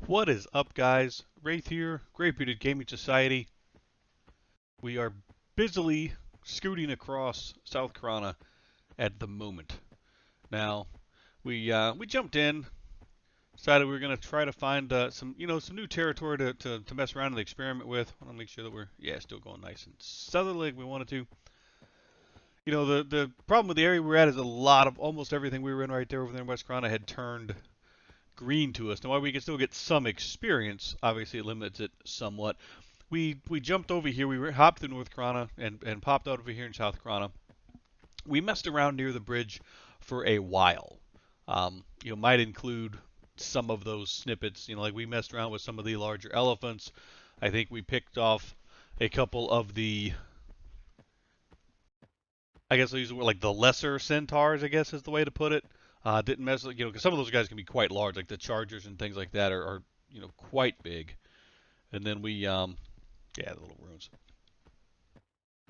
What is up, guys? Rathe here, Great Bearded Gaming Society. We are busily scooting across South Carolina at the moment. Now, we jumped in, decided we were going to try to find some new territory to mess around and experiment with. I want to make sure that we're still going nice and southerly like we wanted to. The problem with the area we're at is almost everything we were in right there over there in West Carolina had turned green to us. Now, while we can still get some experience, obviously it limits it somewhat. We jumped over here. We hopped through North Carolina and popped out over here in South Carolina. We messed around near the bridge for a while. Might include some of those snippets. Like we messed around with some of the larger elephants. I think we picked off a couple of the, I guess I'll use the word like the lesser centaurs, I guess is the way to put it. Didn't mess with, because some of those guys can be quite large, like the chargers and things like that are quite big. And then the little ruins.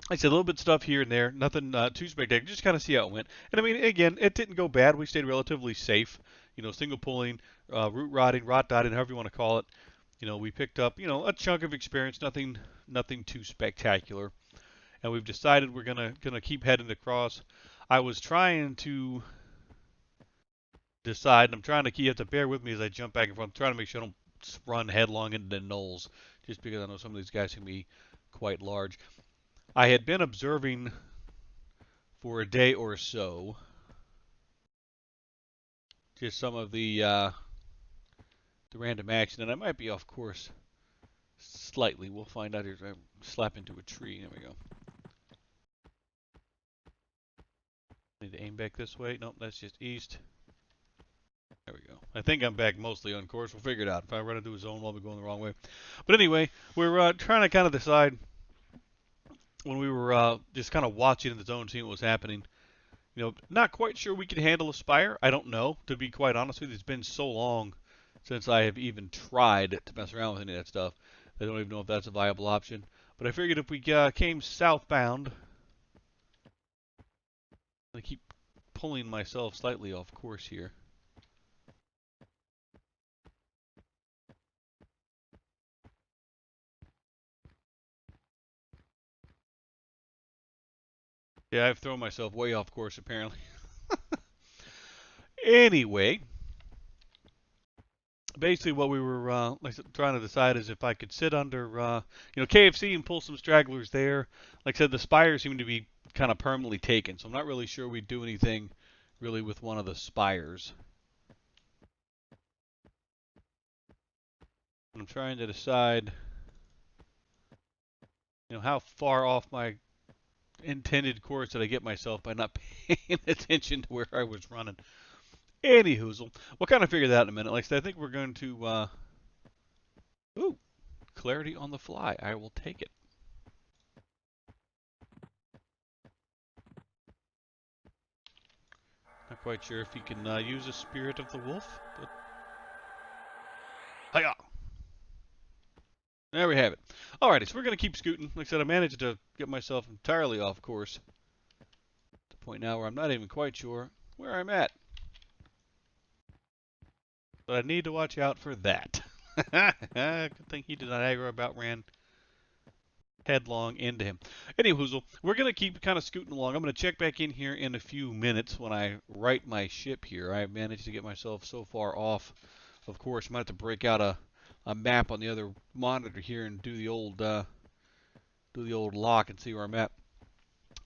Like I said, a little bit of stuff here and there, nothing too spectacular. Just kind of see how it went. And I mean, again, it didn't go bad. We stayed relatively safe. Single pulling, root rotting, rot dotting, however you want to call it. We picked up, a chunk of experience. Nothing too spectacular. And we've decided we're gonna keep heading across. I was trying to decide, and I'm trying to keep you have to bear with me as I jump back and forth. I'm trying to make sure I don't run headlong into the knolls, just because I know some of these guys can be quite large. I had been observing for a day or so just some of the random action, and I might be off course slightly. We'll find out here. I slap into a tree. There we go. Need to aim back this way. Nope, that's just east. There we go. I think I'm back mostly on course. We'll figure it out. If I run into a zone, I'll be going the wrong way. But anyway, we're trying to kind of decide when we were just kind of watching in the zone, seeing what was happening. Not quite sure we could handle a spire. I don't know, to be quite honest with you. It's been so long since I have even tried to mess around with any of that stuff. I don't even know if that's a viable option. But I figured if we came southbound, I keep pulling myself slightly off course here. Yeah, I've thrown myself way off course apparently. Anyway, basically what we were trying to decide is if I could sit under KFC and pull some stragglers there. Like I said, the spires seem to be kind of permanently taken, so I'm not really sure we'd do anything really with one of the spires. I'm trying to decide how far off my intended course did I get myself by not paying attention to where I was running. Anyhoozle, we'll kind of figure that out in a minute. Like I said, I think we're going to ooh, clarity on the fly. I will take it. Not quite sure if you can use the spirit of the wolf, but hiya! There we have it. Alrighty, so we're going to keep scooting. Like I said, I managed to get myself entirely off course. To the point now where I'm not even quite sure where I'm at. But I need to watch out for that. Good thing he did not aggro, about ran headlong into him. Anyhoozle, we're going to keep kind of scooting along. I'm going to check back in here in a few minutes when I right my ship here. I managed to get myself so far off. Of course, I might have to break out a map on the other monitor here and do the old lock and see where I'm at.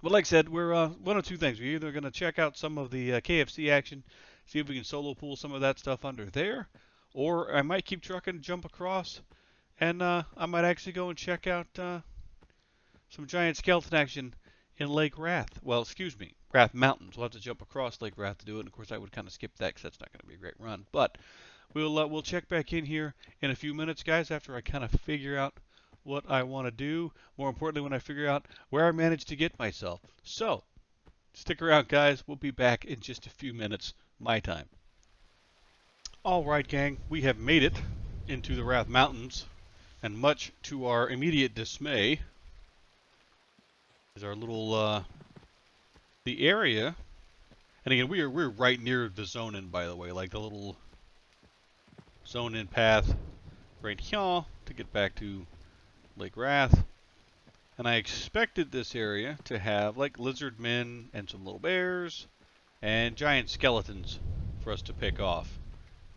But like I said, we're one of two things. We're either going to check out some of the KFC action, see if we can solo pool some of that stuff under there, or I might keep trucking, jump across, and I might actually go and check out some giant skeleton action in Lake Rathe. Well, excuse me, Rathe Mountains. We'll have to jump across Lake Rathe to do it. And of course, I would kind of skip that because that's not going to be a great run. But we'll check back in here in a few minutes, guys, after I kind of figure out what I want to do. More importantly, when I figure out where I managed to get myself. So, stick around, guys. We'll be back in just a few minutes, my time. All right, gang, we have made it into the Rathe Mountains, and much to our immediate dismay, is our little the area. And again, we're right near the zone in, by the way, like the little zone in path right here to get back to Lake Rathe. And I expected this area to have like lizard men and some little bears and giant skeletons for us to pick off.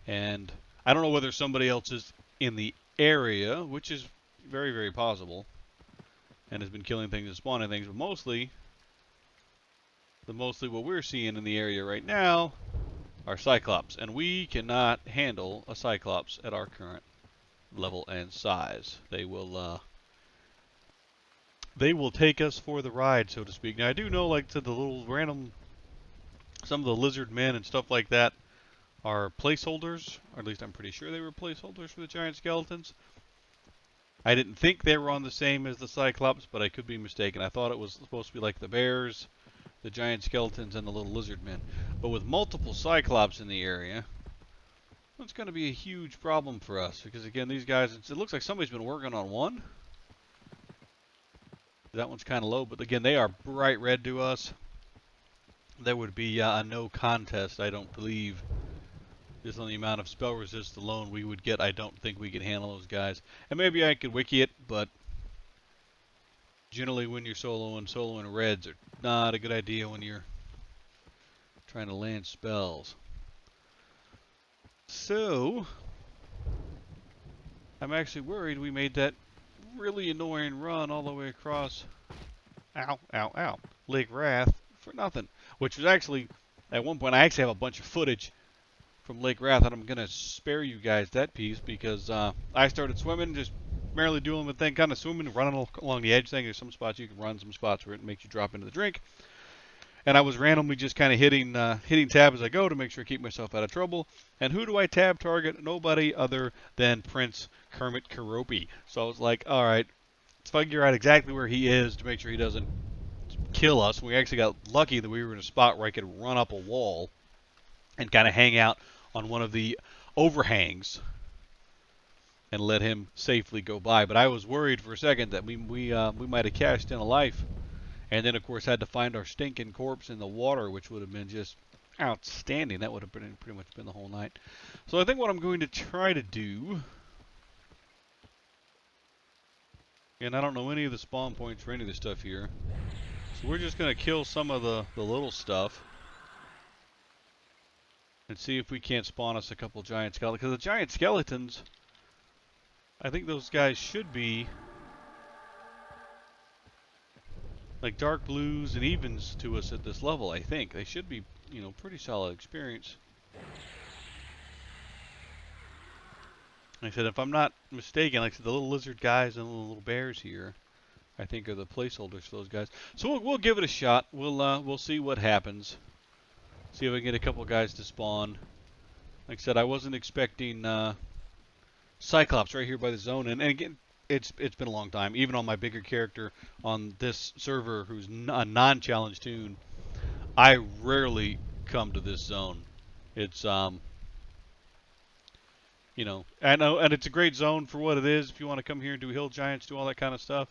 And I don't know whether somebody else is in the area, which is very, very possible, and has been killing things and spawning things, but mostly what we're seeing in the area right now are Cyclops, and we cannot handle a Cyclops at our current level and size. They will take us for the ride, so to speak. Now I do know, like, to the little random, some of the lizard men and stuff like that are placeholders, or at least I'm pretty sure they were placeholders for the giant skeletons. I didn't think they were on the same as the Cyclops, but I could be mistaken. I thought it was supposed to be like the bears, the giant skeletons, and the little lizard men. But with multiple Cyclops in the area, that's going to be a huge problem for us. Because again, these guys, it looks like somebody's been working on one. That one's kind of low, but again, they are bright red to us. There would be a no contest, I don't believe. Just on the amount of spell resist alone we would get, I don't think we could handle those guys. And maybe I could wiki it, but generally when you're soloing reds are not a good idea when you're trying to land spells. So, I'm actually worried we made that really annoying run all the way across, Lake Rathe for nothing. Which was actually, at one point, I actually have a bunch of footage from Lake Rathe, and I'm going to spare you guys that piece because I started swimming, just merely doing the thing, kind of swimming, running along the edge thing. There's some spots you can run, some spots where it makes you drop into the drink. And I was randomly just kind of hitting tab as I go to make sure I keep myself out of trouble. And who do I tab target? Nobody other than Prince Kermit Karopi. So I was like, all right, let's figure out exactly where he is to make sure he doesn't kill us. And we actually got lucky that we were in a spot where I could run up a wall and kind of hang out on one of the overhangs and let him safely go by. But I was worried for a second that we might have cashed in a life. And then, of course, had to find our stinking corpse in the water, which would have been just outstanding. That would have been pretty much been the whole night. So I think what I'm going to try to do, and I don't know any of the spawn points for any of the stuff here, so we're just going to kill some of the little stuff and see if we can't spawn us a couple giant skeletons. Because the giant skeletons, I think those guys should be like dark blues and evens to us at this level, I think. They should be, you know, pretty solid experience. Like I said, if I'm not mistaken, like I said, the little lizard guys and the little bears here, I think are the placeholders for those guys. So we'll give it a shot. We'll see what happens. See if we can get a couple guys to spawn. Like I said, I wasn't expecting Cyclops right here by the zone, and again, it's been a long time. Even on my bigger character on this server, who's a non-challenge toon, I rarely come to this zone. It's you know, I know, and it's a great zone for what it is. If you want to come here and do hill giants, do all that kind of stuff,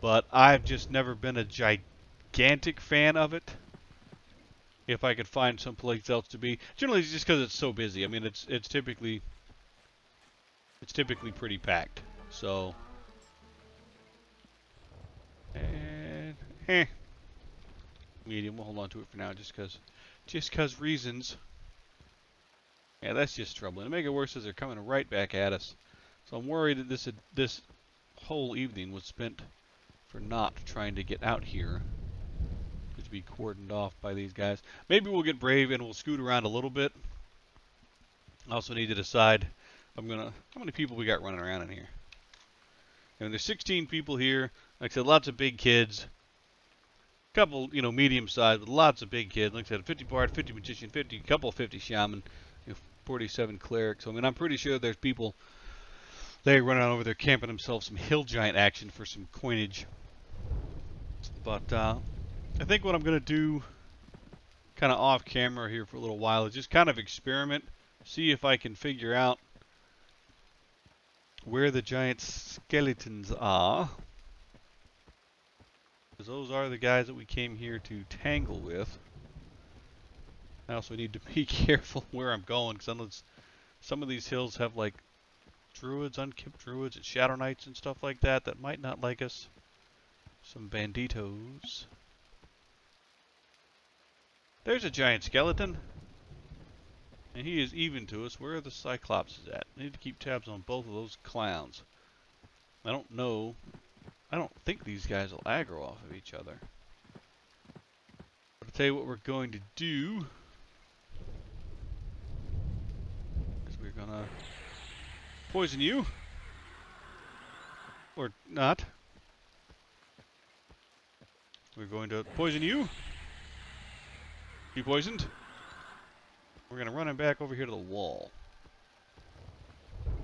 but I've just never been a gigantic fan of it. If I could find someplace else to be, generally it's just because it's so busy. I mean, it's typically pretty packed. So, and medium. We'll hold on to it for now, just cause reasons. Yeah, that's just trouble. And to make it worse is they're coming right back at us. So I'm worried that this whole evening was spent for not trying to get out here. To be cordoned off by these guys. Maybe we'll get brave and we'll scoot around a little bit. I also need to decide how many people we got running around in here. And there's 16 people here. Like I said, lots of big kids. A couple, you know, medium sized, but lots of big kids. Like I said, 50 bard, 50 magician, 50, couple of 50 shaman, 47 clerics. So I mean, I'm pretty sure there's people there running over there camping themselves some hill giant action for some coinage. But I think what I'm going to do kind of off camera here for a little while is just kind of experiment, see if I can figure out where the giant skeletons are. Because those are the guys that we came here to tangle with. I also need to be careful where I'm going, because some of these hills have like druids, unkempt druids, and shadow knights and stuff like that that might not like us. Some banditos. There's a giant skeleton. And he is even to us. Where are the Cyclopses at? I need to keep tabs on both of those clowns. I don't know. I don't think these guys will aggro off of each other. But I'll tell you what we're going to do. Is we're gonna poison you. Or not. We're going to poison you. Be poisoned. We're going to run him back over here to the wall.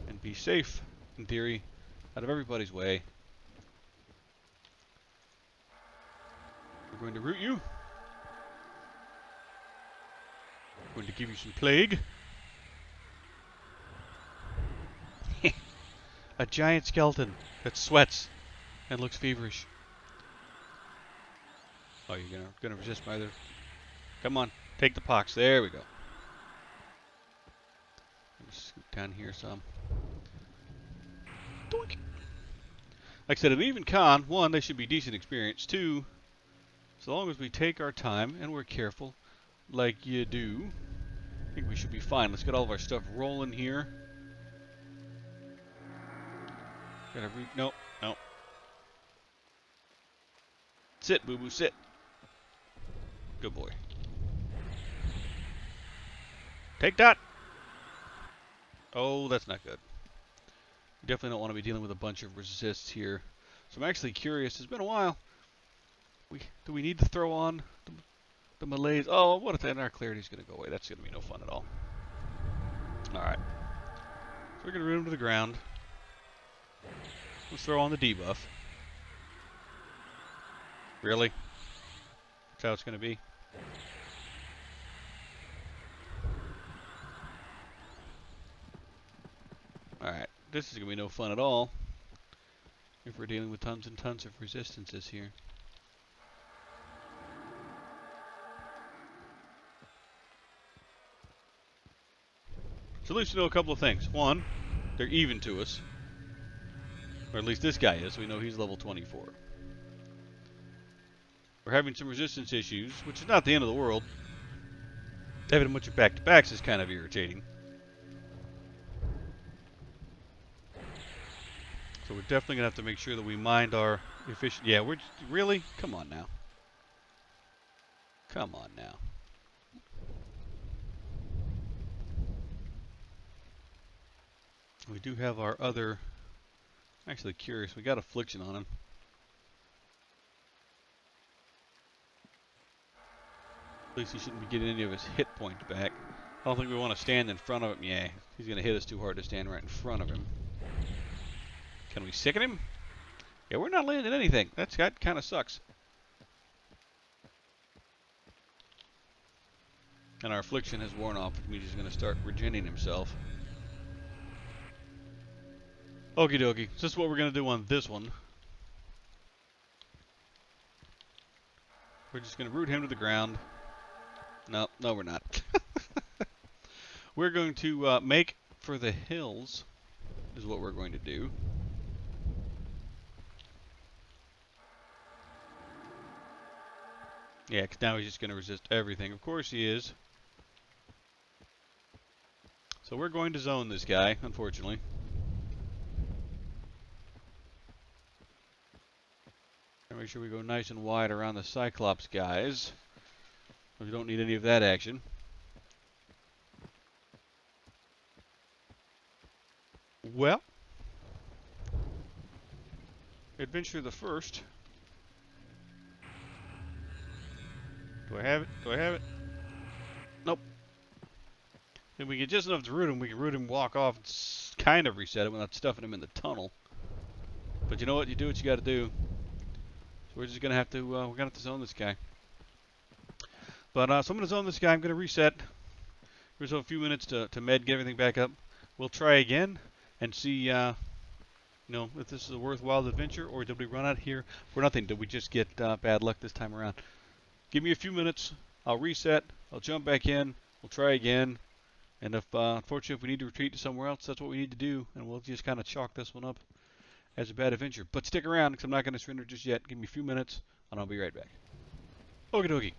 And be safe, in theory, out of everybody's way. We're going to root you. We're going to give you some plague. A giant skeleton that sweats and looks feverish. Oh, you're gonna resist my other... Come on, take the pox. There we go. Scoot down here some. Doink. Like I said, an even con, one, they should be decent experience. Two, so long as we take our time and we're careful, like you do, I think we should be fine. Let's get all of our stuff rolling here. Gotta nope, nope. Sit, boo-boo, sit. Good boy. Take that! Oh, that's not good. You definitely don't want to be dealing with a bunch of resists here. So I'm actually curious. It's been a while. Do we need to throw on the malaise? Oh, what if then our clarity's going to go away? That's going to be no fun at all. Alright. So we're going to root him to the ground. Let's throw on the debuff. Really? That's how it's going to be? Alright. This is going to be no fun at all if we're dealing with tons and tons of resistances here. So at least we know a couple of things. One, they're even to us. Or at least this guy is, so we know he's level 24. We're having some resistance issues, which is not the end of the world. Having a bunch of back-to-backs is kind of irritating. So we're definitely going to have to make sure that we mind our efficient... Yeah, we're... Really? Come on now. Come on now. We do have our other... I'm actually curious. We got Affliction on him. At least he shouldn't be getting any of his hit points back. I don't think we want to stand in front of him. Yeah, he's going to hit us too hard to stand right in front of him. Can we sicken him? Yeah, we're not landing anything. That kind of sucks. And our Affliction has worn off, which means he's going to start regening himself. Okie dokie. So this is what we're going to do on this one. We're just going to root him to the ground. No, we're not. We're going to make for the hills, is what we're going to do. Yeah, because now he's just going to resist everything. Of course he is. So we're going to zone this guy, unfortunately. Make sure we go nice and wide around the Cyclops guys. We don't need any of that action. Well, adventure the first. Do I have it? Do I have it? Nope. If we get just enough to root him, we can root him, walk off, and kind of reset it without stuffing him in the tunnel. But you know what? You do what you got to do. So we're just gonna have to. We're gonna have to zone this guy. But so I'm gonna zone this guy. I'm gonna reset. Here's a few minutes to med, get everything back up. We'll try again and see. You know, if this is a worthwhile adventure, or did we run out here for nothing? Did we just get bad luck this time around? Give me a few minutes. I'll reset. I'll jump back in. We'll try again, And if, unfortunately, if we need to retreat to somewhere else, that's what we need to do. And we'll just kind of chalk this one up as a bad adventure. But stick around, because I'm not going to surrender just yet. Give me a few minutes, and I'll be right back. Okie dokie.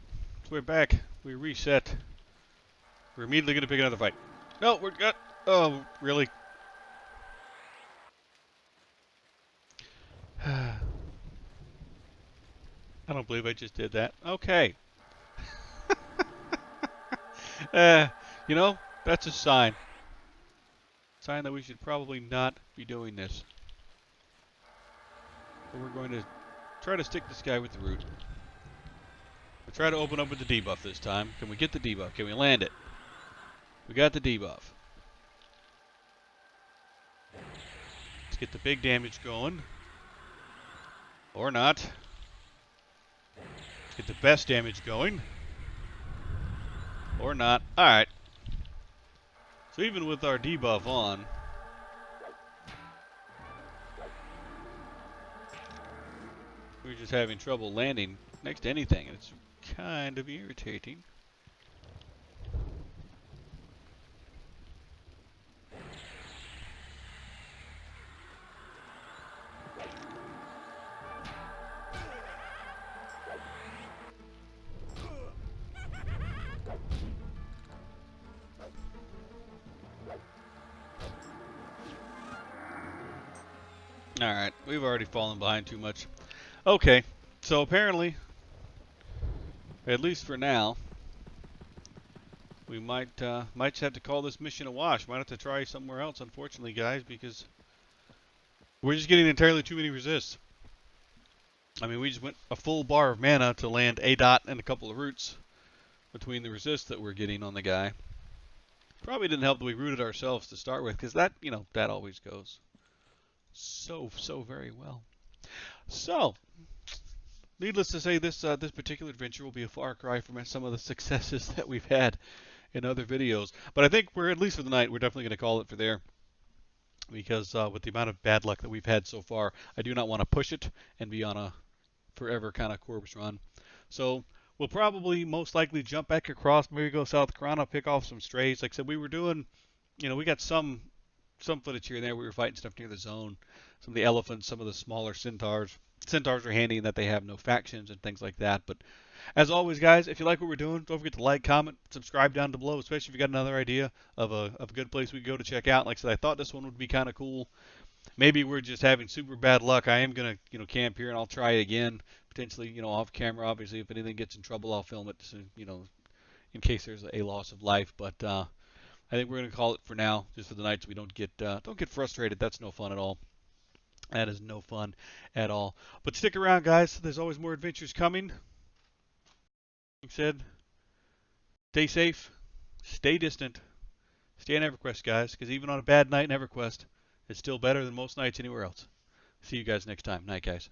So we're back. We reset. We're immediately going to pick another fight. No, we're got. Oh, really? I don't believe I just did that. Okay. uh, you know, that's a sign. Sign that we should probably not be doing this. But we're going to try to stick this guy with the root. We'll try to open up with the debuff this time. Can we get the debuff? Can we land it? We got the debuff. Let's get the big damage going. Or not. Let's get the best damage going. Or not. Alright. So even with our debuff on, we're just having trouble landing next to anything. And it's kind of irritating. Alright, we've already fallen behind too much. Okay, so apparently, at least for now, we might just have to call this mission a wash. Might have to try somewhere else, unfortunately, guys, because we're just getting entirely too many resists. I mean, we just went a full bar of mana to land a dot and a couple of roots between the resists that we're getting on the guy. Probably didn't help that we rooted ourselves to start with, because that, you know, that always goes so very well. So, needless to say, this particular adventure will be a far cry from some of the successes that we've had in other videos. But I think we're, at least for the night, we're definitely going to call it for there. Because with the amount of bad luck that we've had so far, I do not want to push it and be on a forever kind of corpse run. So we'll probably most likely jump back across, maybe go South Corona, pick off some strays. Like I said, we were doing, you know, we got some footage here and there. We were fighting stuff near the zone. Some of the elephants, some of the smaller centaurs. Centaurs are handy in that they have no factions and things like that. But as always, guys, if you like what we're doing, don't forget to like, comment, subscribe down below, especially if you got another idea of a good place we could go to check out. Like I said, I thought this one would be kind of cool. Maybe we're just having super bad luck. I am going to, you know, camp here and I'll try it again. Potentially, you know, off camera. Obviously, if anything gets in trouble, I'll film it, so, you know, in case there's a loss of life. But I think we're going to call it for now, just for the night, so we don't get frustrated. That's no fun at all. That is no fun at all. But stick around, guys. There's always more adventures coming. Like I said, stay safe, stay distant, stay on EverQuest, guys, because even on a bad night in EverQuest, it's still better than most nights anywhere else. See you guys next time. Night, guys.